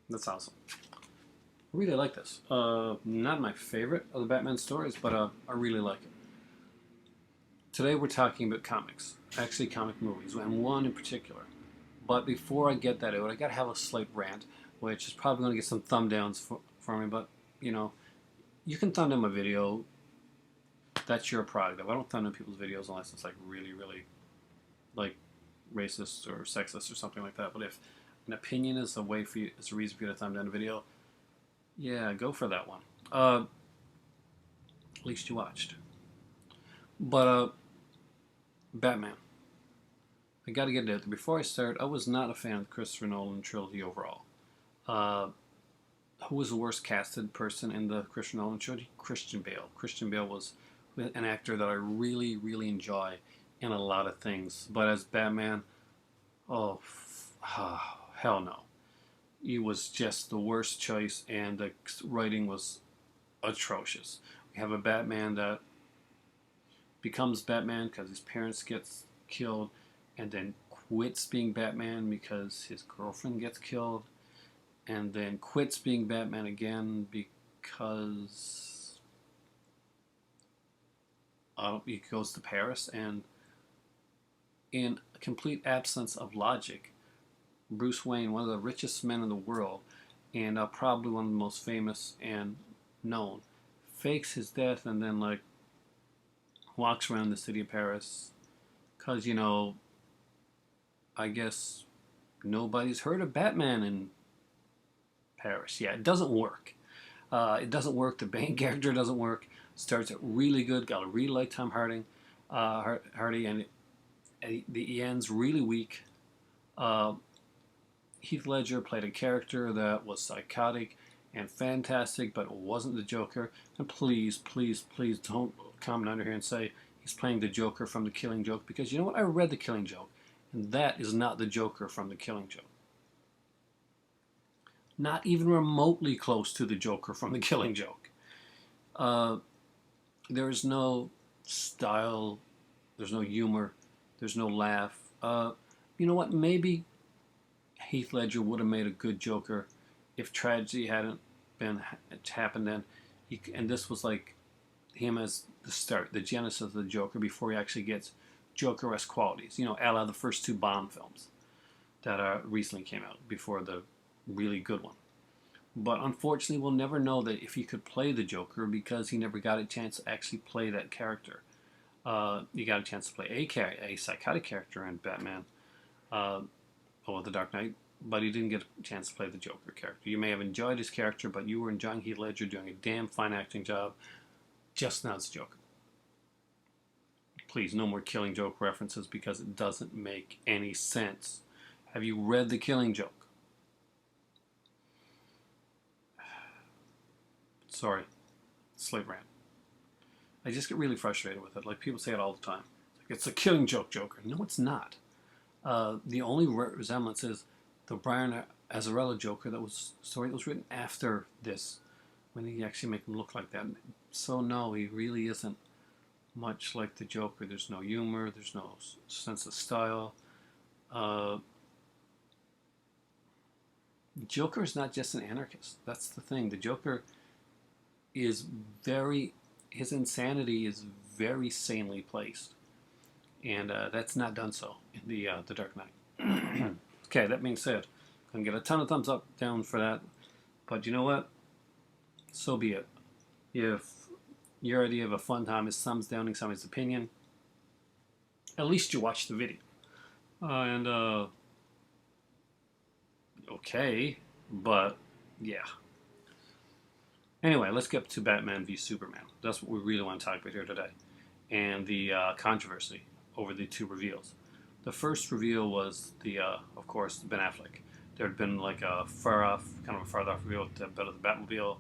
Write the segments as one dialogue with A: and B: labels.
A: That's awesome. I really like this. Not my favorite of the Batman stories, but I really like it. Today we're talking about comics, actually comic movies, and one in particular. But before I get that out, I gotta have a slight rant, which is probably gonna get some thumb downs for me. But you know, you can thumb down my video. That's your prerogative. I don't thumb down people's videos unless it's like really, really like racist or sexist or something like that. But if an opinion is a way for you, it's a reason for you to thumb down a video, yeah, go for that one. At least you watched. But Batman. I got to get it out there. Before I start, I was not a fan of the Christopher Nolan trilogy overall. Uh, who was the worst casted person in the Christopher Nolan trilogy? Christian Bale. Christian Bale was an actor that I really, really enjoy in a lot of things. But as Batman, oh, hell no. He was just the worst choice, and the writing was atrocious. We have a Batman that becomes Batman because his parents gets killed, and then quits being Batman because his girlfriend gets killed, and then quits being Batman again because he goes to Paris, and in a complete absence of logic, Bruce Wayne, one of the richest men in the world, and probably one of the most famous and known, fakes his death and then like walks around the city of Paris because I guess nobody's heard of Batman in Paris. Yeah, it doesn't work. It doesn't work. The Bane character doesn't work. Starts out really good. Got a really like Tom Hardy, and the ends really weak. Uh, Heath Ledger played a character that was psychotic and fantastic, but it wasn't the Joker. And please, please, please don't comment under here and say he's playing the Joker from The Killing Joke, because you know what? I read The Killing Joke, and that is not the Joker from The Killing Joke. Not even remotely close to the Joker from The Killing Joke. Uh, there is no style, there's no humor, there's no laugh. You know what? Maybe Heath Ledger would have made a good Joker if tragedy hadn't been happened then. And this was like him as the start, the genesis of the Joker before he actually gets Joker-esque qualities. A la the first two Bond films that recently came out before the really good one. But unfortunately, we'll never know that if he could play the Joker because he never got a chance to actually play that character. He got a chance to play a psychotic character in Batman, The Dark Knight, but he didn't get a chance to play the Joker character. You may have enjoyed his character, but you were enjoying Heath Ledger doing a damn fine acting job, just not as Joker. Please, no more Killing Joke references because it doesn't make any sense. Have you read The Killing Joke? Sorry, slate rant. I just get really frustrated with it. Like people say it all the time. It's a Killing Joke Joker. No, it's not. The only resemblance is the Brian Azzarello Joker that was story that was written after this, when he actually make him look like that. So no, he really isn't much like the Joker. There's no humor. There's no sense of style. Joker is not just an anarchist. That's the thing. The Joker is his insanity is very sanely placed, and that's not done so in the Dark Knight. Okay, that being said, I'm gonna get a ton of thumbs up, down for that. But you know what? So be it. If your idea of a fun time is thumbs downing somebody's opinion, at least you watch the video. Okay, but yeah. Anyway, let's get to Batman v Superman. That's what we really want to talk about here today, and the controversy over the two reveals. The first reveal was of course, Ben Affleck. There had been like a far off reveal with the Batmobile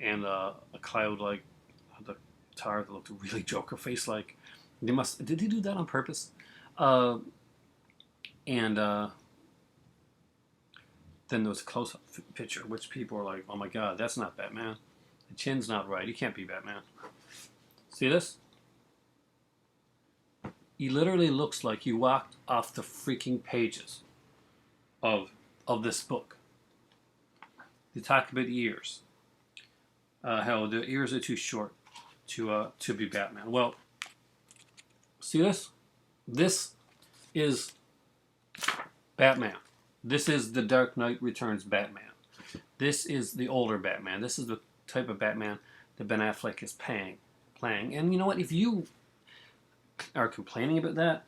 A: and a cloud like the tar that looked really Joker face like. Did they do that on purpose? And then there was a close up picture, which people were like, "Oh my God, that's not Batman. The chin's not right. He can't be Batman." See this? He literally looks like he walked off the freaking pages of this book. They talk about ears. How the ears are too short to be Batman. Well, see this? This is Batman. This is the Dark Knight Returns Batman. This is the older Batman. This is the type of Batman that Ben Affleck is playing. And you know what? If you are complaining about that,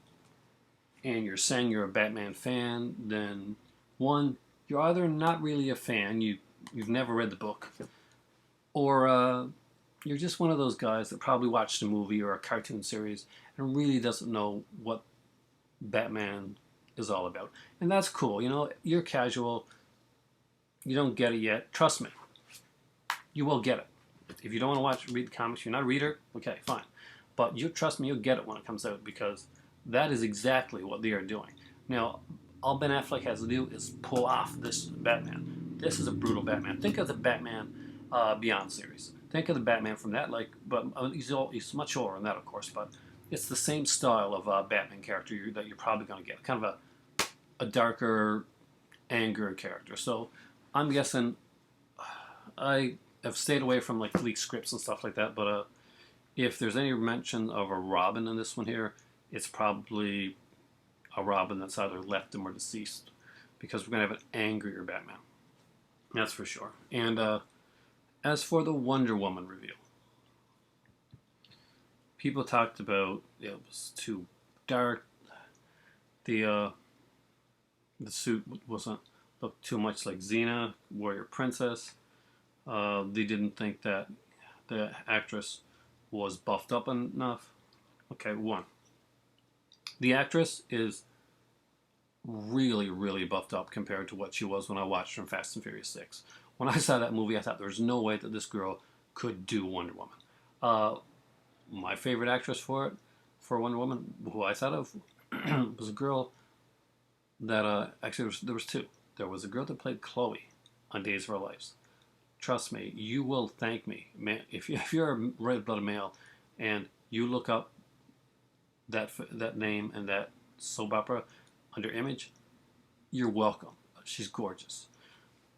A: and you're saying you're a Batman fan, then one, you're either not really a fan, you've never read the book, or you're just one of those guys that probably watched a movie or a cartoon series and really doesn't know what Batman is all about. And that's cool. You're casual. You don't get it yet. Trust me. You will get it. If you don't want to read the comics, you're not a reader, okay, fine. But trust me, you'll get it when it comes out, because that is exactly what they are doing. Now, all Ben Affleck has to do is pull off this Batman. This is a brutal Batman. Think of the Batman Beyond series. Think of the Batman from that, but he's much older than that, of course, but it's the same style of Batman character that you're probably going to get. Kind of a darker, angry character. So I'm guessing I have stayed away from leaked scripts and stuff like that, but if there's any mention of a Robin in this one here, it's probably a Robin that's either left him or deceased, because we're going to have an angrier Batman. That's for sure. And as for the Wonder Woman reveal, people talked about it was too dark. The suit wasn't looked too much like Xena, Warrior Princess. They didn't think that the actress was buffed up enough. Okay, one. The actress is really, really buffed up compared to what she was when I watched her in Fast and Furious 6. When I saw that movie, I thought there was no way that this girl could do Wonder Woman. My favorite actress for Wonder Woman, who I thought of, was a girl that, actually there was two. There was a girl that played Chloe on Days of Our Lives. Trust me, you will thank me. Man, if you're a red-blooded male and you look up that name and that soap opera under Image, you're welcome. She's gorgeous.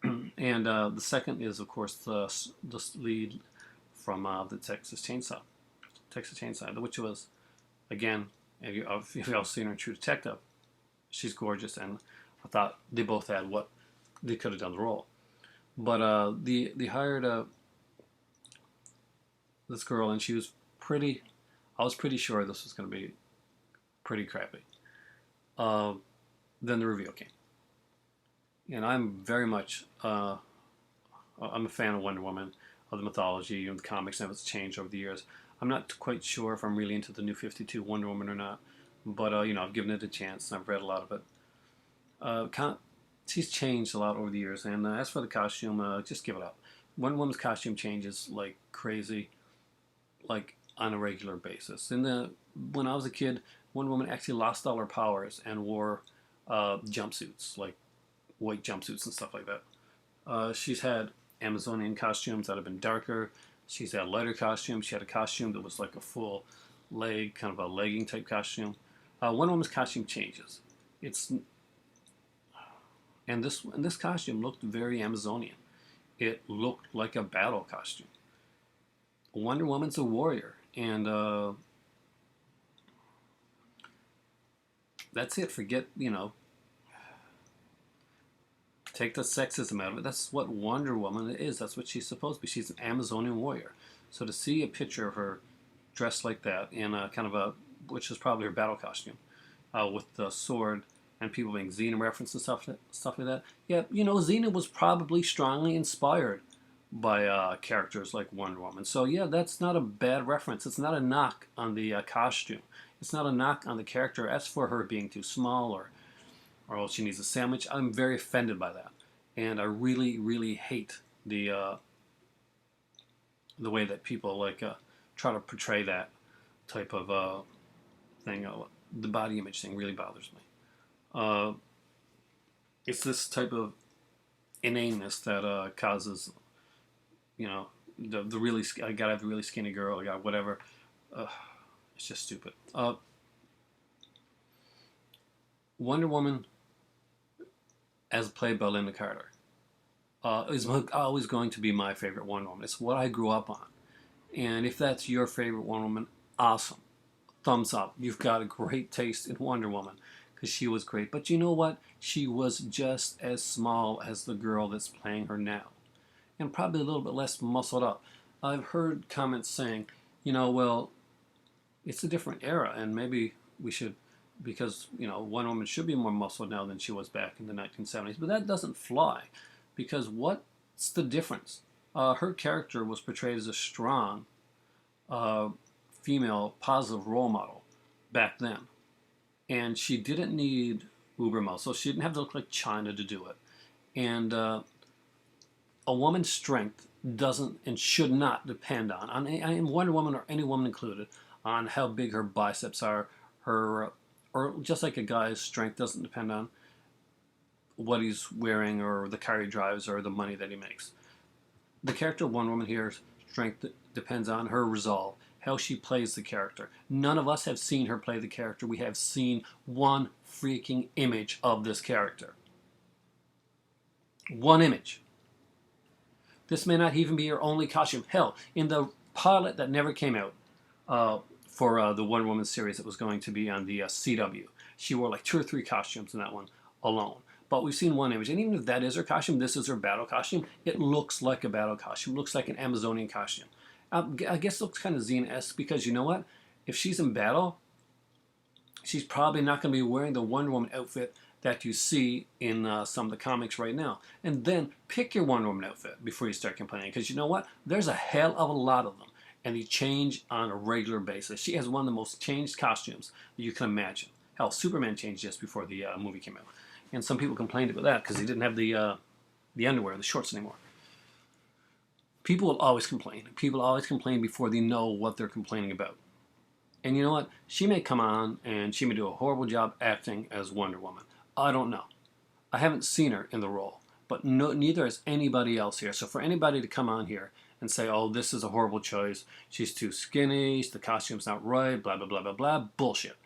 A: And the second is, of course, the lead from the Texas Chainsaw, which was, again, if you've all seen her in True Detective, she's gorgeous, and I thought they both had what they could have done the role. But they hired this girl, and she was pretty. I was pretty sure this was going to be pretty crappy. Then the reveal came, and I'm very much I'm a fan of Wonder Woman, of the mythology and the comics, and it's changed over the years. I'm not quite sure if I'm really into the New 52 Wonder Woman or not, but I've given it a chance and I've read a lot of it. She's changed a lot over the years, and as for the costume, just give it up. Wonder Woman's costume changes like crazy, like on a regular basis. When I was a kid, Wonder Woman actually lost all her powers and wore jumpsuits, like white jumpsuits and stuff like that. She's had Amazonian costumes that have been darker. She's had lighter costumes. She had a costume that was like a full leg, kind of a legging type costume. Wonder Woman's costume changes. And this costume looked very Amazonian. It looked like a battle costume. Wonder Woman's a warrior, and that's it. Forget, take the sexism out of it. That's what Wonder Woman is. That's what she's supposed to be. She's an Amazonian warrior. So to see a picture of her dressed like that in a kind of which is probably her battle costume, with the sword, and people being Xena reference and stuff like that. Yeah, Xena was probably strongly inspired by characters like Wonder Woman. So yeah, that's not a bad reference. It's not a knock on the costume. It's not a knock on the character. As for her being too small or she needs a sandwich, I'm very offended by that, and I really, really hate the way that people try to portray that type of thing. The body image thing really bothers me. It's this type of inaneness that causes, the really, I gotta have the really skinny girl, I got whatever. It's just stupid. Wonder Woman, as played by Linda Carter. is always going to be my favorite Wonder Woman. It's what I grew up on. And if that's your favorite Wonder Woman, awesome. Thumbs up. You've got a great taste in Wonder Woman because she was great. But you know what? She was just as small as the girl that's playing her now, and probably a little bit less muscled up. I've heard comments saying, well, it's a different era, and maybe we should, because Wonder Woman should be more muscled now than she was back in the 1970s. But that doesn't fly, because what's the difference? Her character was portrayed as a strong uh, female positive role model back then, and she didn't need uber muscle. She didn't have to look like China to do it, and a woman's strength doesn't and should not depend on Wonder Woman or any woman included, on how big her biceps are, her or just like a guy's strength doesn't depend on what he's wearing or the car he drives or the money that he makes. The character of Wonder Woman here, strength depends on her resolve, how she plays the character. None of us have seen her play the character. We have seen one freaking image of this character. One image. This may not even be her only costume. Hell, in the pilot that never came out for the Wonder Woman series that was going to be on the CW, she wore like 2 or 3 costumes in that one alone. But we've seen one image, and even if that is her costume, this is her battle costume. It looks like a battle costume. It looks like an Amazonian costume. I guess it looks kind of Xena-esque because you know what? If she's in battle, she's probably not going to be wearing the Wonder Woman outfit that you see in some of the comics right now. And then pick your Wonder Woman outfit before you start complaining, because you know what? There's a hell of a lot of them, and they change on a regular basis. She has one of the most changed costumes that you can imagine. Hell, Superman changed just before the movie came out, and some people complained about that because he didn't have the underwear, the shorts anymore. People will always complain. People always complain before they know what they're complaining about. And you know what? She may come on and she may do a horrible job acting as Wonder Woman. I don't know. I haven't seen her in the role, but neither has anybody else here. So for anybody to come on here and say, oh, this is a horrible choice, she's too skinny, the costume's not right, blah, blah, blah, blah, blah, bullshit.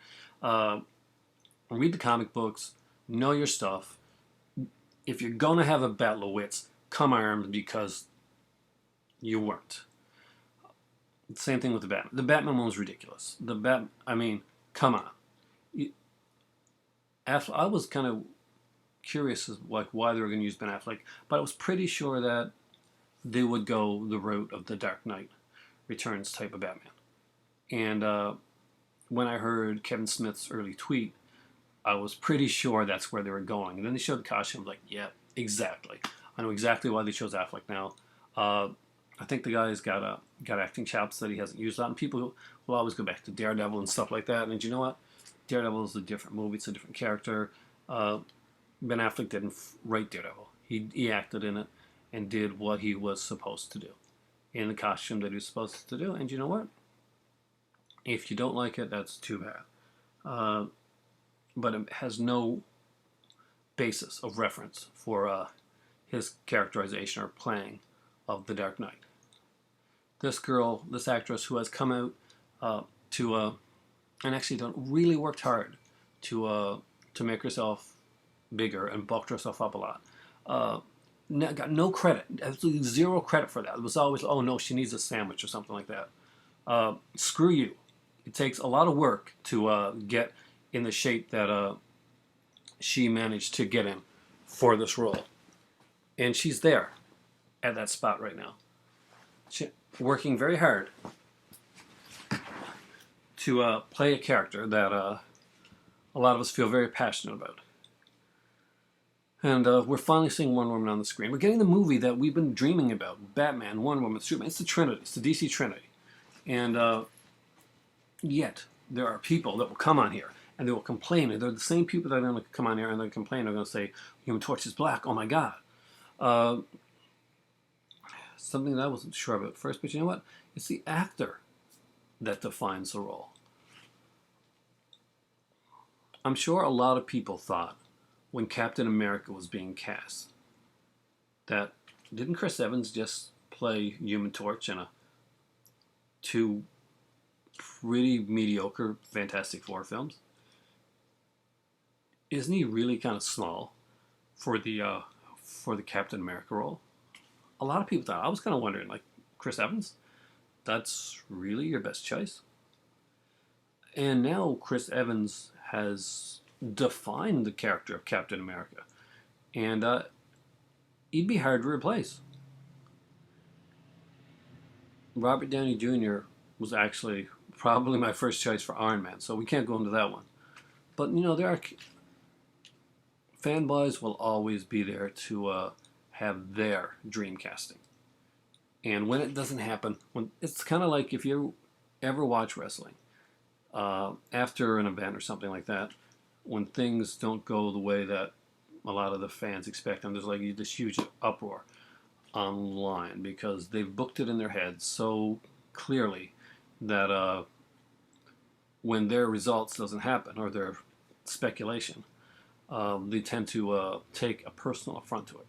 A: Read the comic books, know your stuff. If you're going to have a battle of wits, come armed, because you weren't. Same thing with the Batman. The Batman one was ridiculous. Come on. I was kind of curious as like why they were going to use Ben Affleck, but I was pretty sure that they would go the route of the Dark Knight Returns type of Batman. And when I heard Kevin Smith's early tweet, I was pretty sure that's where they were going. And then they showed the costume. I was like, yeah, exactly. I know exactly why they chose Affleck now. I think the guy's got acting chops that he hasn't used a lot, and people will always go back to Daredevil and stuff like that. And you know what? Daredevil is a different movie. It's a different character. Ben Affleck didn't write Daredevil. He acted in it and did what he was supposed to do in the costume that he was supposed to do. And you know what? If you don't like it, that's too bad. But it has no basis of reference for his characterization or playing of the Dark Knight. This girl, this actress who has come out and actually really worked hard to make herself bigger and bulked herself up a lot. Got no credit, absolutely zero credit for that. It was always, oh no, she needs a sandwich or something like that. Screw you. It takes a lot of work to get in the shape that she managed to get in for this role. And she's there at that spot right now. She's working very hard to play a character that a lot of us feel very passionate about. And we're finally seeing Wonder Woman on the screen. We're getting the movie that we've been dreaming about. Batman, Wonder Woman, Superman. It's the Trinity. It's the DC Trinity. And yet, there are people that will come on here and they will complain. And they're the same people that are going to come on here and they're going to complain. They're going to say, Human Torch is black. Oh my God. Something that I wasn't sure about at first. But you know what? It's the actor that defines the role. I'm sure a lot of people thought when Captain America was being cast that didn't Chris Evans just play Human Torch in 2 pretty mediocre Fantastic Four films? Isn't he really kind of small for the Captain America role? a lot of people thought, I was kind of wondering, like, Chris Evans, that's really your best choice? And now Chris Evans has defined the character of Captain America. And he'd be hard to replace. Robert Downey Jr. was actually probably my first choice for Iron Man, so we can't go into that one. But, you know, there are fanboys will always be there to have their dream casting. And when it doesn't happen, when it's kind of like if you ever watch wrestling, after an event or something like that, when things don't go the way that a lot of the fans expect, and there's like this huge uproar online because they've booked it in their heads so clearly that when their results doesn't happen or their speculation, they tend to take a personal affront to it.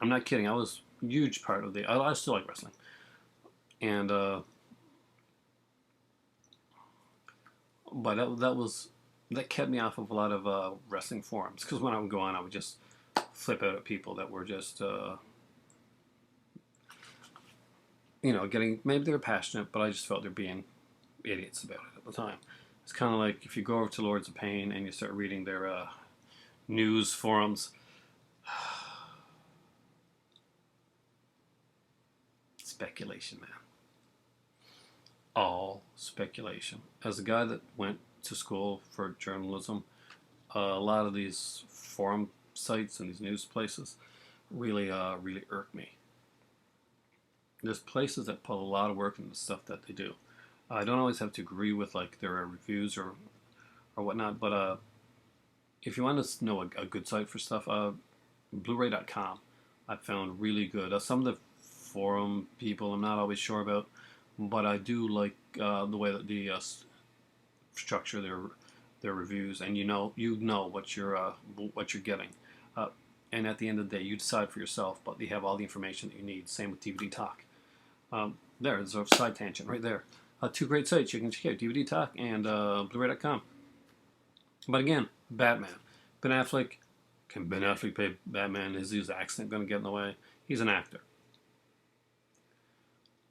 A: I'm not kidding. I was a huge part of I still like wrestling, and but that kept me off of a lot of wrestling forums because when I would go on, I would just flip out at people that were just getting, maybe they were passionate, but I just felt they're being idiots about it at the time. It's kind of like if you go over to Lords of Pain and you start reading their news forums. Speculation, man. All speculation. As a guy that went to school for journalism, a lot of these forum sites and these news places really irk me. There's places that put a lot of work into the stuff that they do. I don't always have to agree with like their reviews or whatnot, but if you want to know a good site for stuff, Blu-ray.com I found really good. Some of the forum people I'm not always sure about, but I do like the way that the structure their reviews, and you know what you're getting. And at the end of the day, you decide for yourself, but you have all the information that you need. Same with DVD Talk. There's a side tangent right there. Two great sites you can check out, DVD Talk and Blu-ray.com. But again, Batman. Ben Affleck. Can Ben Affleck play Batman? Is his accent going to get in the way? He's an actor.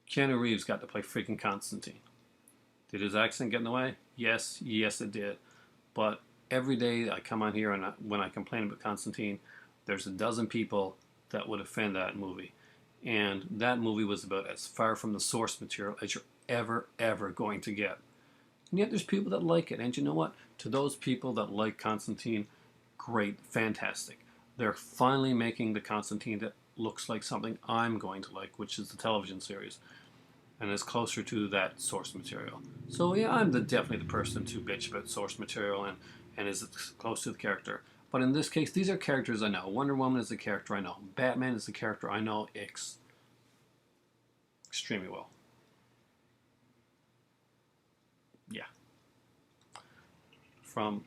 A: Keanu Reeves got to play freaking Constantine. Did his accent get in the way? Yes it did. But every day I come on here and when I complain about Constantine, there's a dozen people that would offend that movie. And that movie was about as far from the source material as you're ever going to get. And yet there's people that like it. And you know what? To those people that like Constantine, great, fantastic. They're finally making the Constantine that looks like something I'm going to like, which is the television series. And is closer to that source material. So yeah, I'm definitely the person to bitch about source material and is close to the character. But in this case, these are characters I know. Wonder Woman is a character I know. Batman is a character I know extremely well. Yeah. From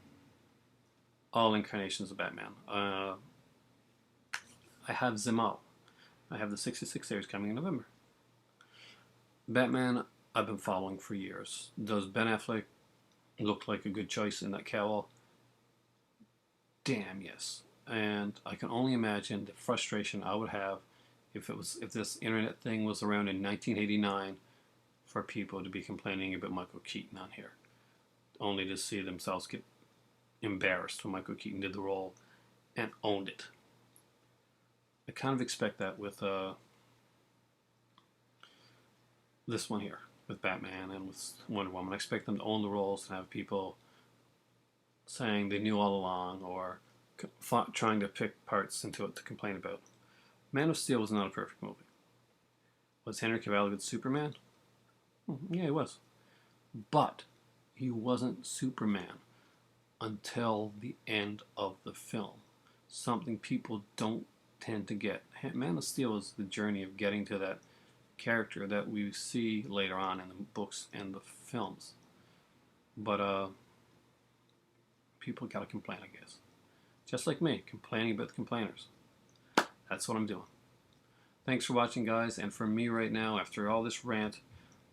A: all incarnations of Batman. I have them all. I have the 66 series coming in November. Batman, I've been following for years. Does Ben Affleck look like a good choice in that cowl? Damn yes. And I can only imagine the frustration I would have if this internet thing was around in 1989 for people to be complaining about Michael Keaton on here, only to see themselves get embarrassed when Michael Keaton did the role and owned it. I kind of expect that with this one here, with Batman and with Wonder Woman. I expect them to own the roles and have people saying they knew all along or trying to pick parts into it to complain about. Man of Steel was not a perfect movie. Was Henry Cavill a good Superman? Yeah, he was. But he wasn't Superman until the end of the film. Something people don't tend to get. Man of Steel is the journey of getting to that character that we see later on in the books and the films. But people gotta complain, I guess. Just like me, complaining about the complainers. That's what I'm doing. Thanks for watching, guys. And for me right now, after all this rant,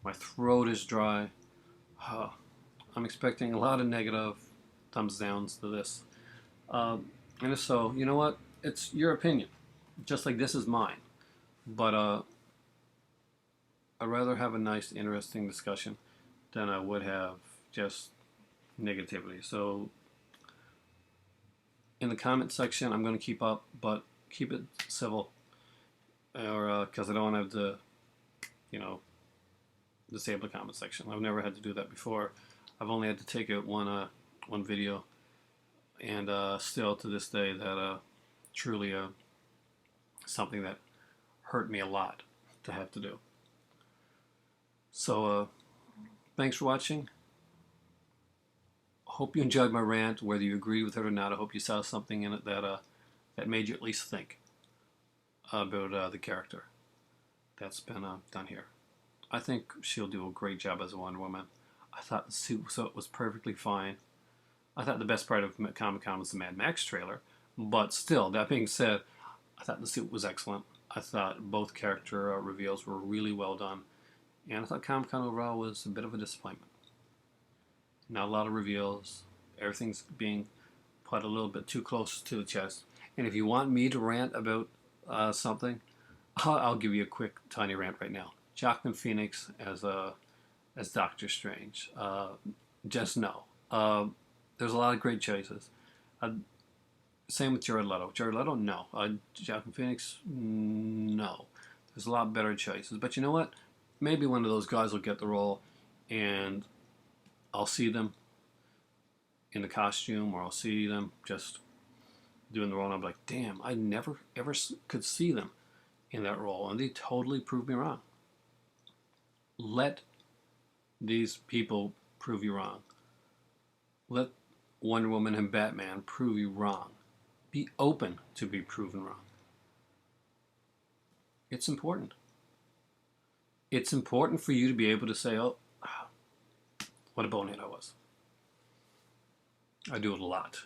A: my throat is dry. I'm expecting a lot of negative thumbs downs to this. And if so, you know what? It's your opinion. Just like this is mine. But I'd rather have a nice, interesting discussion than I would have just negativity. So in the comment section, I'm going to keep up, but keep it civil, or because I don't have to, you know, disable the comment section. I've never had to do that before. I've only had to take out one video, and still to this day, that truly something that hurt me a lot to have to do. So thanks for watching. Hope you enjoyed my rant, whether you agree with it or not. I hope you saw something in it that made you at least think about the character that's been done here. I think she'll do a great job as a Wonder Woman. I thought the suit was perfectly fine. I thought the best part of Comic-Con was the Mad Max trailer, but still, that being said, I thought the suit was excellent. I thought both character reveals were really well done, and I thought Comic-Con overall was a bit of a disappointment. Not a lot of reveals. Everything's being put a little bit too close to the chest. And if you want me to rant about something, I'll give you a quick, tiny rant right now. Joaquin Phoenix as Doctor Strange. Just no. There's a lot of great choices. Same with Jared Leto. Jared Leto, no. Joaquin Phoenix, no. There's a lot better choices. But you know what? Maybe one of those guys will get the role, and I'll see them in the costume, or I'll see them just doing the role, and I'm like, damn, I never ever could see them in that role, and they totally proved me wrong. Let these people prove you wrong. Let Wonder Woman and Batman prove you wrong. Be open to be proven wrong. It's important. It's important for you to be able to say, oh, what a bonehead I was. I do it a lot.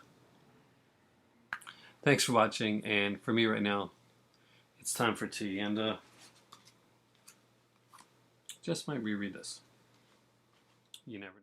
A: Thanks for watching, and for me right now, it's time for tea, and just might reread this. You never know.